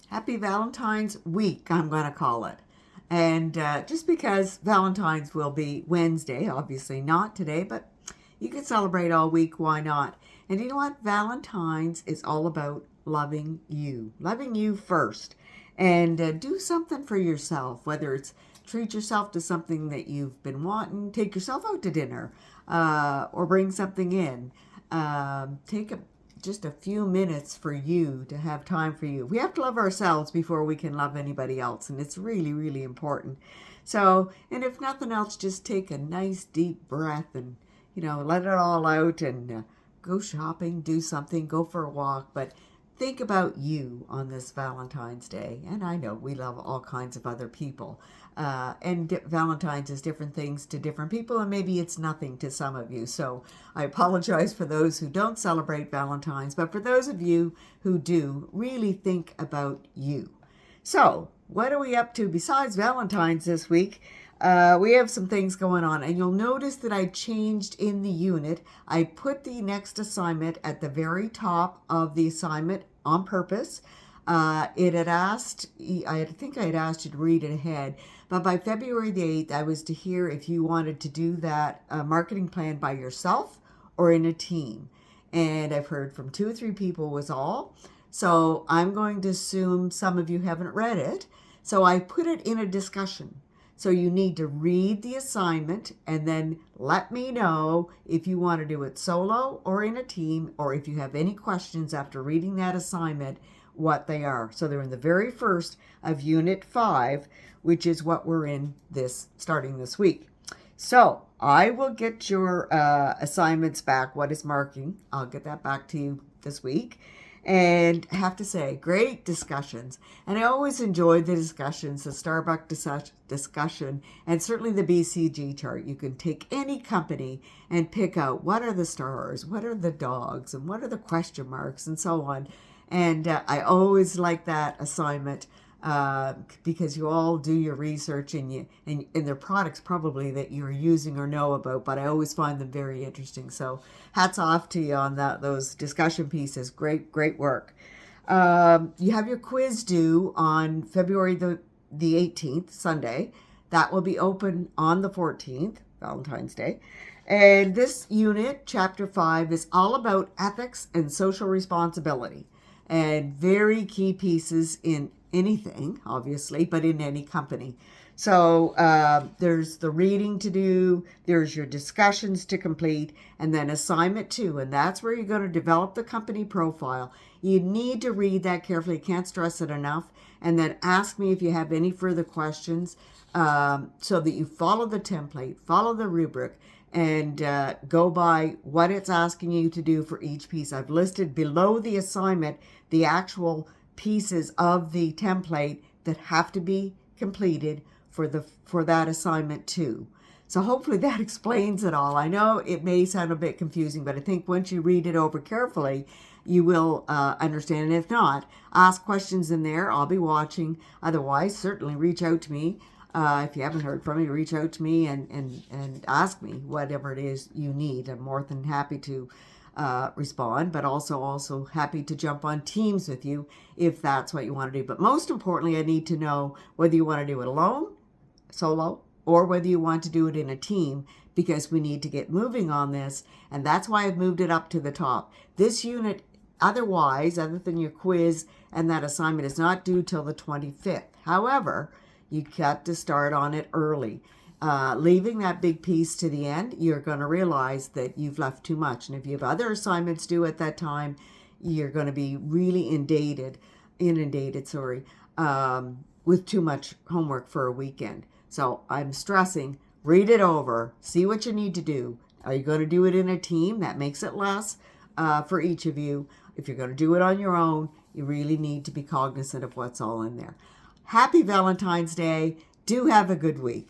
Happy Valentine's Week, I'm going to call it. And just because Valentine's will be Wednesday, obviously not today, but you can celebrate all week, why not? And you know what? Valentine's is all about loving you first. And do something for yourself, whether it's treat yourself to something that you've been wanting, take yourself out to dinner, or bring something in. Take just a few minutes for you to have time for you. We have to love ourselves before we can love anybody else, and it's really, really important. So, and if nothing else, just take a nice deep breath and, let it all out and go shopping, do something, go for a walk. But think about you on this Valentine's Day. And I know we love all kinds of other people. Valentine's is different things to different people, and maybe it's nothing to some of you. So I apologize for those who don't celebrate Valentine's, but for those of you who do, really think about you. So, what are we up to besides Valentine's this week? We have some things going on, and you'll notice that I changed in the unit. I put the next assignment at the very top of the assignment on purpose. It had asked, I think I had asked you to read it ahead, but by February the 8th, I was to hear if you wanted to do that marketing plan by yourself or in a team. And I've heard from 2 or 3 people was all. So I'm going to assume some of you haven't read it. So I put it in a discussion. So you need to read the assignment and then let me know if you want to do it solo or in a team, or if you have any questions after reading that assignment, what they are. So they're in the very first of Unit 5, which is what we're in starting this week. So I will get your assignments back. What is marking? I'll get that back to you this week. And I have to say, great discussions. And I always enjoyed the discussions, the Starbucks discussion, and certainly the BCG chart. You can take any company and pick out what are the stars, what are the dogs, and what are the question marks, and so on. And I always like that assignment because you all do your research and their products probably that you're using or know about, but I always find them very interesting. So hats off to you on those discussion pieces. Great work. You have your quiz due on February the 18th, Sunday. That will be open on the 14th, Valentine's Day. And this unit, Chapter 5, is all about ethics and social responsibility, and very key pieces in anything, obviously, but in any company. So there's the reading to do, there's your discussions to complete, and then assignment 2, and that's where you're going to develop the company profile. You need to read that carefully, can't stress it enough, and then ask me if you have any further questions, so that you follow the template, follow the rubric, and go by what it's asking you to do for each piece. I've listed below the assignment the actual pieces of the template that have to be completed for that assignment too. So hopefully that explains it all. I know it may sound a bit confusing, but I think once you read it over carefully, you will understand. And if not, ask questions in there. I'll be watching. Otherwise, certainly reach out to me. If you haven't heard from me, reach out to me and ask me whatever it is you need. I'm more than happy to respond, but also happy to jump on Teams with you if that's what you want to do. But most importantly, I need to know whether you want to do it alone, solo, or whether you want to do it in a team, because we need to get moving on this. And that's why I've moved it up to the top. This unit, otherwise, other than your quiz and that assignment, is not due till the 25th. However, you got to start on it early. Leaving that big piece to the end, you're going to realize that you've left too much. And if you have other assignments due at that time, you're going to be really inundated, with too much homework for a weekend. So I'm stressing, read it over, see what you need to do. Are you going to do it in a team? That makes it less for each of you. If you're going to do it on your own, you really need to be cognizant of what's all in there. Happy Valentine's Day. Do have a good week.